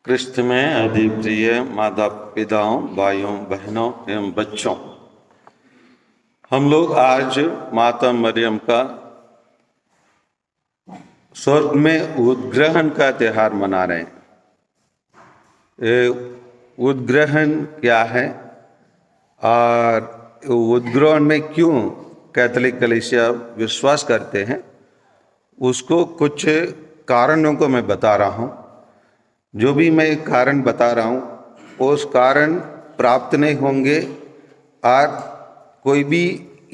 क्रिस्त में अधिक प्रिय माता पिताओं, भाइयों बहनों एवं बच्चों, हम लोग आज माता मरियम का स्वर्ग में उद्ग्रहण का त्योहार मना रहे हैं। ये उद्ग्रहण क्या है और उद्ग्रहण में क्यों कैथोलिक कलीसिया विश्वास करते हैं, उसको कुछ कारणों को मैं बता रहा हूँ। जो भी मैं कारण बता रहा हूँ उस कारण प्राप्त नहीं होंगे और कोई भी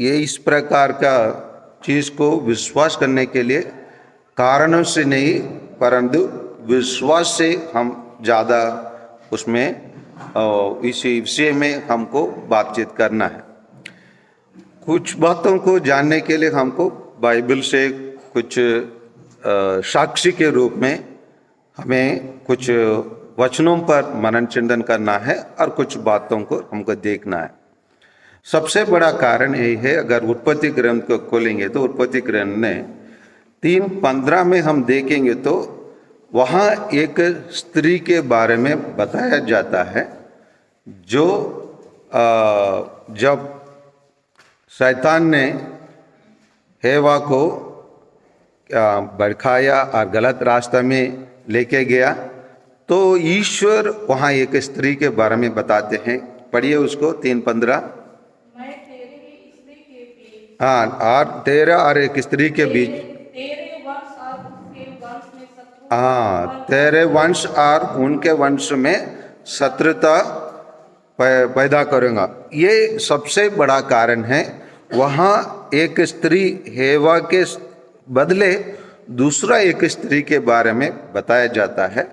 ये इस प्रकार का चीज़ को विश्वास करने के लिए कारणों से नहीं परंतु विश्वास से हम ज़्यादा उसमें इसी विषय में हमको बातचीत करना है। कुछ बातों को जानने के लिए हमको बाइबल से कुछ साक्षी के रूप में हमें कुछ वचनों पर मनन चिंतन करना है और कुछ बातों को हमको देखना है। सबसे बड़ा कारण यही है, अगर उत्पत्ति ग्रंथ को खोलेंगे तो उत्पत्ति ग्रंथ में 3:15 में हम देखेंगे तो वहाँ एक स्त्री के बारे में बताया जाता है जो जब शैतान ने हेवा को भड़काया और गलत रास्ता में लेके गया तो ईश्वर वहाँ एक स्त्री के बारे में बताते हैं। पढ़िए उसको 3:15। हाँ, और तेरा और एक स्त्री के बीच, हाँ, तेरे वंश और उनके वंश में शत्रुता पैदा करूँगा। ये सबसे बड़ा कारण है। वहाँ एक स्त्री हेवा के बदले दूसरा एक स्त्री के बारे में बताया जाता है।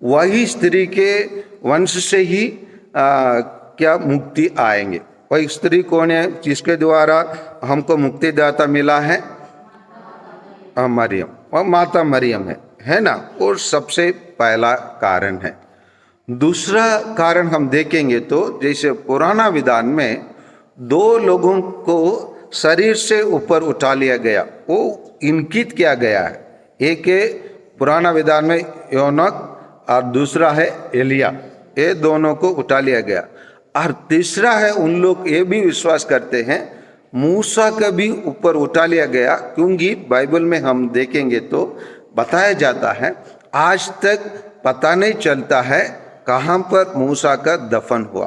वही स्त्री के वंश से ही क्या मुक्ति आएंगे। वही स्त्री कौन है जिसके द्वारा हमको मुक्तिदाता मिला है? मरियम, वह माता मरियम है ना। और सबसे पहला कारण है। दूसरा कारण हम देखेंगे तो जैसे पुराना विधान में 2 लोगों को शरीर से ऊपर उठा लिया गया, वो इंकित किया गया है। एक है पुराना विधान में योनक और दूसरा है एलिया। ये दोनों को उठा लिया गया। और तीसरा है, उन लोग ये भी विश्वास करते हैं मूसा का भी ऊपर उठा लिया गया, क्योंकि बाइबल में हम देखेंगे तो बताया जाता है आज तक पता नहीं चलता है कहाँ पर मूसा का दफन हुआ।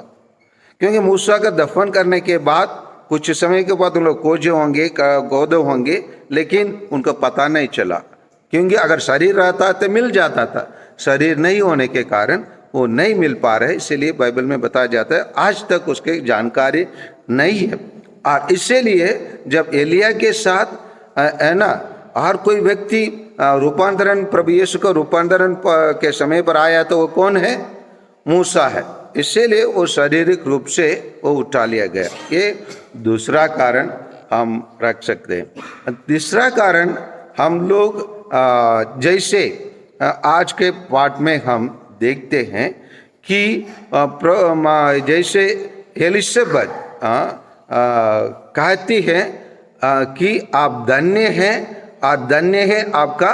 क्योंकि मूसा का दफन करने के बाद कुछ समय के बाद उन लोग खोजे होंगे, गोदे होंगे, लेकिन उनको पता नहीं चला। क्योंकि अगर शरीर रहता तो मिल जाता था, शरीर नहीं होने के कारण वो नहीं मिल पा रहे। इसलिए बाइबल में बताया जाता है आज तक उसकी जानकारी नहीं है। और इसीलिए जब एलिया के साथ है ना और कोई व्यक्ति रूपांतरण, प्रभु यीशु का रूपांतरण के समय पर आया तो वो कौन है? मूसा है। इसीलिए वो शारीरिक रूप से वो उठा लिया गया। ये दूसरा कारण हम रख सकते हैं। तीसरा कारण हम लोग जैसे आज के पाठ में हम देखते हैं कि जैसे एलिसबेथ कहती है कि आप धन्य हैं और धन्य है आपका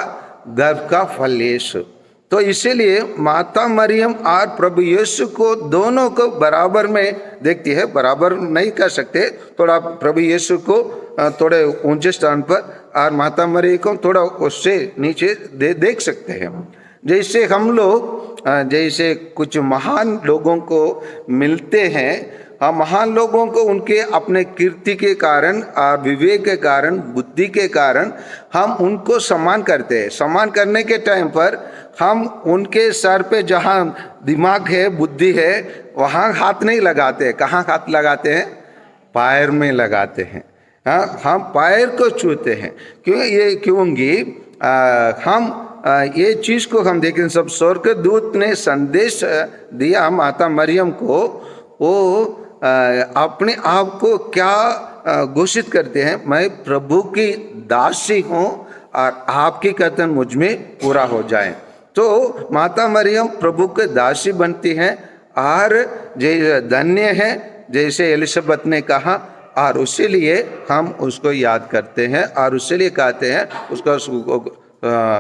गर्भ का फल यीशु। तो इसीलिए माता मरियम और प्रभु यीशु को दोनों को बराबर में देखती है। बराबर नहीं कर सकते, थोड़ा प्रभु यीशु को थोड़े ऊंचे स्थान पर और माता मरियम को थोड़ा उससे नीचे देख सकते हैं। जैसे हम लोग जैसे कुछ महान लोगों को मिलते हैं, महान लोगों को उनके अपने कीर्ति के कारण और विवेक के कारण, बुद्धि के कारण हम उनको सम्मान करते हैं। सम्मान करने के टाइम पर हम उनके सर पे जहाँ दिमाग है, बुद्धि है, वहाँ हाथ नहीं लगाते। कहाँ हाथ लगाते हैं? पैर में लगाते हैं। हाँ, हम पैर को छूते हैं। क्योंकि हम ये चीज़ को हम देखें, सब स्वर्गदूत ने संदेश दिया माता मरियम को। वो अपने आप को क्या घोषित करते हैं? मैं प्रभु की दासी हूँ और आपकी कथन मुझ में पूरा हो जाए। तो माता मरियम प्रभु के दासी बनती हैं और धन्य है जैसे एलिसबेथ ने कहा, और उसीलिए हम उसको याद करते हैं और उसीलिए कहते हैं उसका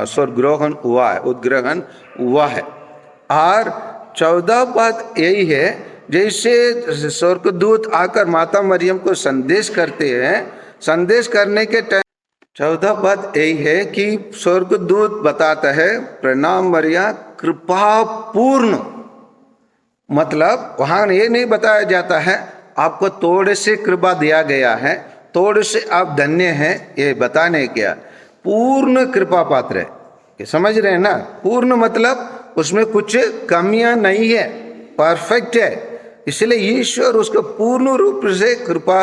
स्वर्गग्रहण हुआ है, उद्ग्रहण हुआ है। और 14 बात यही है, जैसे स्वर्गदूत आकर माता मरियम को संदेश करते हैं, संदेश करने के टाइम 14 बात यही है कि स्वर्गदूत बताता है प्रणाम मरिया कृपा पूर्ण, मतलब वहां ये नहीं बताया जाता है आपको थोड़े से कृपा दिया गया है, थोड़े से आप धन्य हैं, ये बताने क्या, पूर्ण कृपा पात्र है, ये समझ रहे हैं ना। पूर्ण मतलब उसमें कुछ कमियां नहीं है, परफेक्ट है, इसलिए ईश्वर उसको पूर्ण रूप से कृपा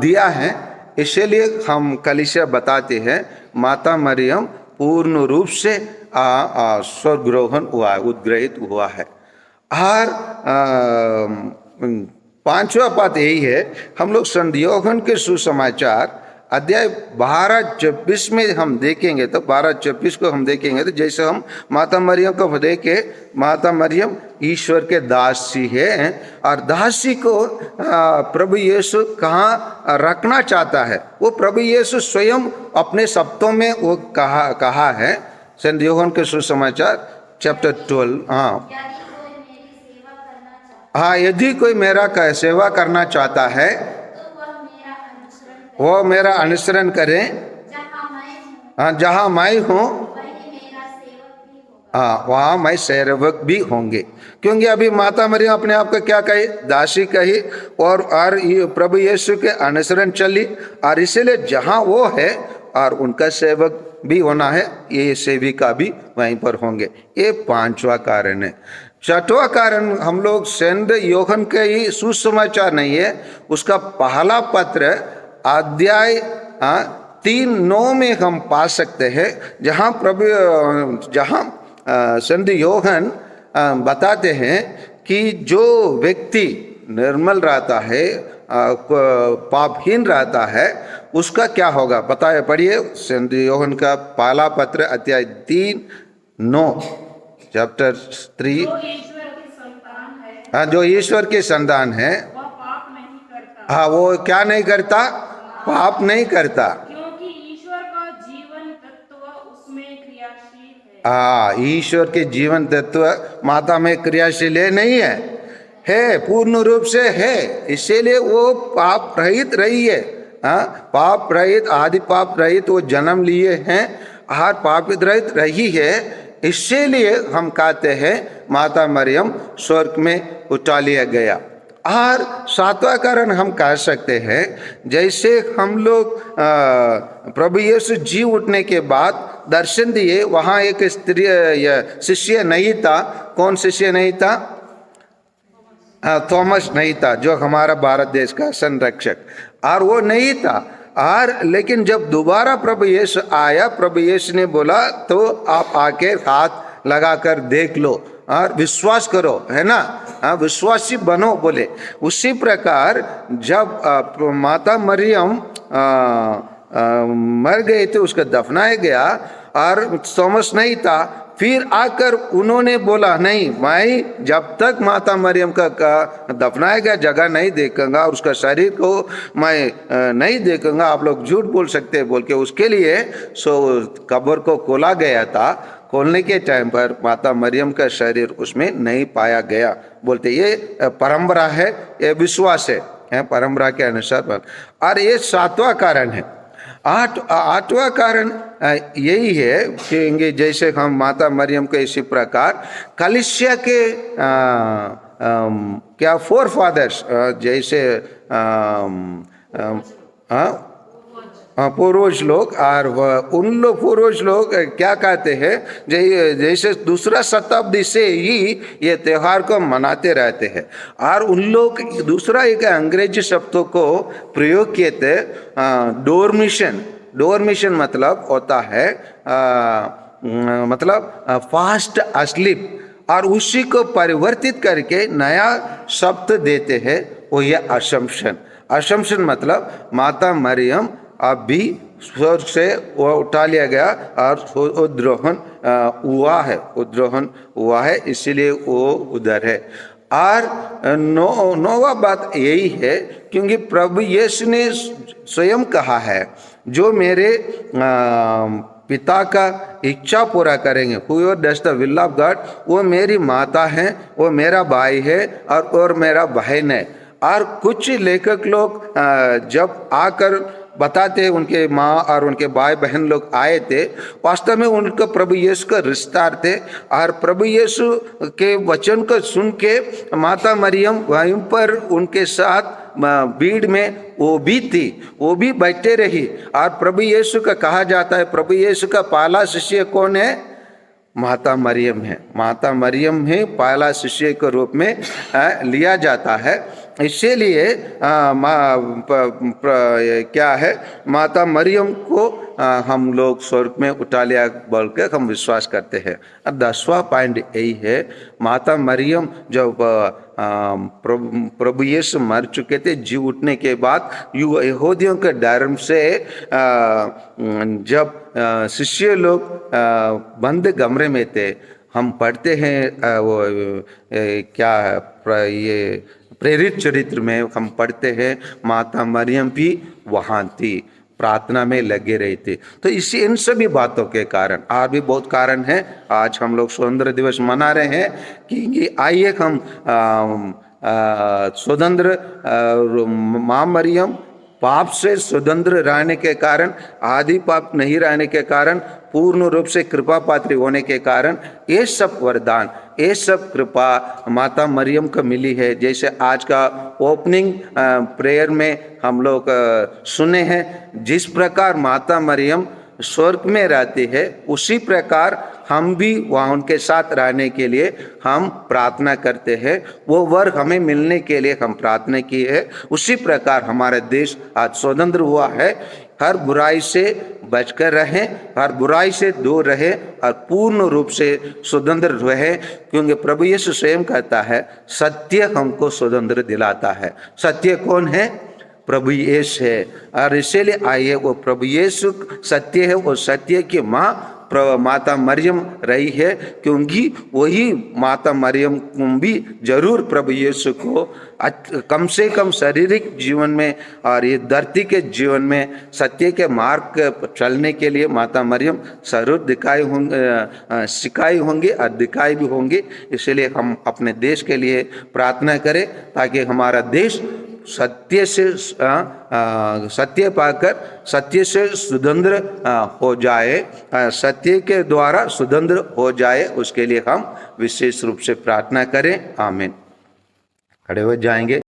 दिया है। इसलिए हम कलीसिया बताते हैं माता मरियम पूर्ण रूप से स्वर्गरोहण हुआ, उद्ग्रहित हुआ है। और 5वां बात यही है, हम लोग संत यूहन्ना के सुसमाचार अध्याय 12-24 में हम देखेंगे, तो 12-24 को हम देखेंगे, तो जैसे हम माता मरियम को देखे, माता मरियम ईश्वर के दासी है, और दासी को प्रभु यीशु कहाँ रखना चाहता है, वो प्रभु यीशु स्वयं अपने शब्दों में वो कहा है। संत यूहन्ना के सुसमाचार चैप्टर 12, हाँ, यदि कोई मेरा सेवा करना चाहता है वो मेरा अनुसरण करें, हाँ, जहाँ मैं हूँ हाँ वहाँ मैं सेवक भी होंगे। क्योंकि अभी माता मरियम अपने आप को क्या कही, दासी कही, और प्रभु यीशु के अनुसरण चली, और इसीलिए जहाँ वो है और उनका सेवक भी होना है, ये सेविका भी वहीं पर होंगे। ये 5वां कारण है। 6वां कारण हम लोग संत यूहन्ना के ही सुसमाचार नहीं है, उसका पहला पत्र अध्याय 3:9 में हम पा सकते हैं, जहाँ संत यूहन्ना बताते हैं कि जो व्यक्ति निर्मल रहता है, पापहीन रहता है, उसका क्या होगा बताए, पढ़िए संत यूहन्ना का पहला पत्र अध्याय 3:9, चैप्टर 3। हाँ, जो ईश्वर की संतान है वह पाप नहीं करता। हाँ, वो क्या नहीं करता, पाप नहीं करता, क्योंकि ईश्वर का जीवन तत्व उसमें क्रियाशील है। हाँ, ईश्वर के जीवन तत्व माता में क्रियाशील नहीं है पूर्ण रूप से है, इसीलिए वो पाप रहित रही है। हाँ, पाप रहित, आदि पाप रहित वो जन्म लिए हैं, हर पाप रहित रही है, इसीलिए हम कहते हैं माता मरियम स्वर्ग में उठा लिया गया। और 7वां कारण हम कह सकते हैं, जैसे हम लोग प्रभु यीशु जी उठने के बाद दर्शन दिए, वहाँ एक स्त्री शिष्य नहीं था। कौन शिष्य नहीं था? थॉमस नहीं था, जो हमारा भारत देश का संरक्षक, और वो नहीं था। और लेकिन जब दोबारा प्रभु यीशु आया, प्रभु यीशु ने बोला तो आप आके हाथ लगाकर देख लो और विश्वास करो, है ना, विश्वासी बनो बोले। उसी प्रकार जब माता मरियम मर गए थे, उसका दफनाया गया और थॉमस नहीं था, फिर आकर उन्होंने बोला नहीं, मैं जब तक माता मरियम का दफनाया गया जगह नहीं देखूंगा, उसका शरीर को मैं नहीं देखूंगा, आप लोग झूठ बोल सकते हैं बोल के उसके लिए कब्र को खोला गया था। खोलने के टाइम पर माता मरियम का शरीर उसमें नहीं पाया गया। बोलते ये परंपरा है, ये विश्वास है परंपरा के अनुसार। और ये 7वां कारण है। 8वां कारण यही है कि जैसे हम माता मरियम के इसी प्रकार कलीसिया के क्या फोर फादर्स, जैसे पूर्वज लोग, और उन लोग पूर्वज लोग क्या कहते हैं, जैसे दूसरा शताब्दी से ही ये त्यौहार को मनाते रहते हैं। और उन लोग दूसरा एक अंग्रेजी शब्दों को प्रयोग किए थे, डोरमिशन। डोरमिशन मतलब होता है मतलब फास्ट अस्लीप, और उसी को परिवर्तित करके नया शब्द देते हैं, वो ये असम्पशन। असम्पशन मतलब माता मरियम अभी स्वर्ग से वो उठा लिया गया और उद्रोहण हुआ है, उद्रोहण हुआ है, इसीलिए वो उधर है। और 9वां बात यही है, क्योंकि प्रभु यीशु ने स्वयं कहा है, जो मेरे पिता का इच्छा पूरा करेंगे, whoever does the will of God, वो मेरी माता है, वो मेरा भाई है और मेरा बहन है। और कुछ लेखक लोग जब आकर बताते, उनके माँ और उनके भाई बहन लोग आए थे, वास्तव में उनका प्रभु यीशु का रिश्ता थे। और प्रभु यीशु के वचन को सुन के माता मरियम वहीं पर उनके साथ भीड़ में वो भी थी, वो भी बैठे रही। और प्रभु यीशु का कहा जाता है, प्रभु यीशु का पहला शिष्य कौन है? माता मरियम है। माता मरियम ही पहला शिष्य के रूप में लिया जाता है। इसीलिए क्या है, माता मरियम को हम लोग स्वर्ग में उठा लिया बोल के हम विश्वास करते हैं। अब 10वां पॉइंट यही है, माता मरियम जब प्रभु यीशु मर चुके थे, जी उठने के बाद यहूदियों के डर से जब शिष्य लोग बंद कमरे में थे, हम पढ़ते हैं वो क्या ये प्रेरित चरित्र में हम पढ़ते हैं, माता मरियम भी वहाँ थी, प्रार्थना में लगे रही थी। तो इसी इन सभी बातों के कारण, और भी बहुत कारण है, आज हम लोग स्वतंत्र दिवस मना रहे हैं कि आइए हम स्वतंत्र माँ मरियम पाप से स्वतंत्र रहने के कारण, आदि पाप नहीं रहने के कारण, पूर्ण रूप से कृपा पात्री होने के कारण, ये सब वरदान, ये सब कृपा माता मरियम को मिली है। जैसे आज का ओपनिंग प्रेयर में हम लोग सुने हैं, जिस प्रकार माता मरियम स्वर्ग में रहती है, उसी प्रकार हम भी वहाँ उनके साथ रहने के लिए हम प्रार्थना करते हैं। वो वर हमें मिलने के लिए हम प्रार्थना की है। उसी प्रकार हमारा देश आज स्वतंत्र हुआ है। हर बुराई से बचकर रहें, हर बुराई से दूर रहे और पूर्ण रूप से स्वतंत्र रहे, क्योंकि प्रभु यीशु स्वयं कहता है, सत्य हमको स्वतंत्र दिलाता है। सत्य कौन है? प्रभु यीशु है। और इसीलिए आइए, वो प्रभु यीशु सत्य है, वो सत्य की माँ माता मरियम रही है, क्योंकि वही माता मरियम भी जरूर प्रभु यीशु को कम से कम शारीरिक जीवन में और ये धरती के जीवन में सत्य के मार्ग चलने के लिए माता मरियम जरूर सिखाई होंगी और दिखाई भी होंगी। इसलिए हम अपने देश के लिए प्रार्थना करें, ताकि हमारा देश सत्य से सत्य पाकर सत्य से स्वतंत्र हो जाए, सत्य के द्वारा स्वतंत्र हो जाए। उसके लिए हम विशेष रूप से प्रार्थना करें। आमीन। खड़े हो जाएंगे।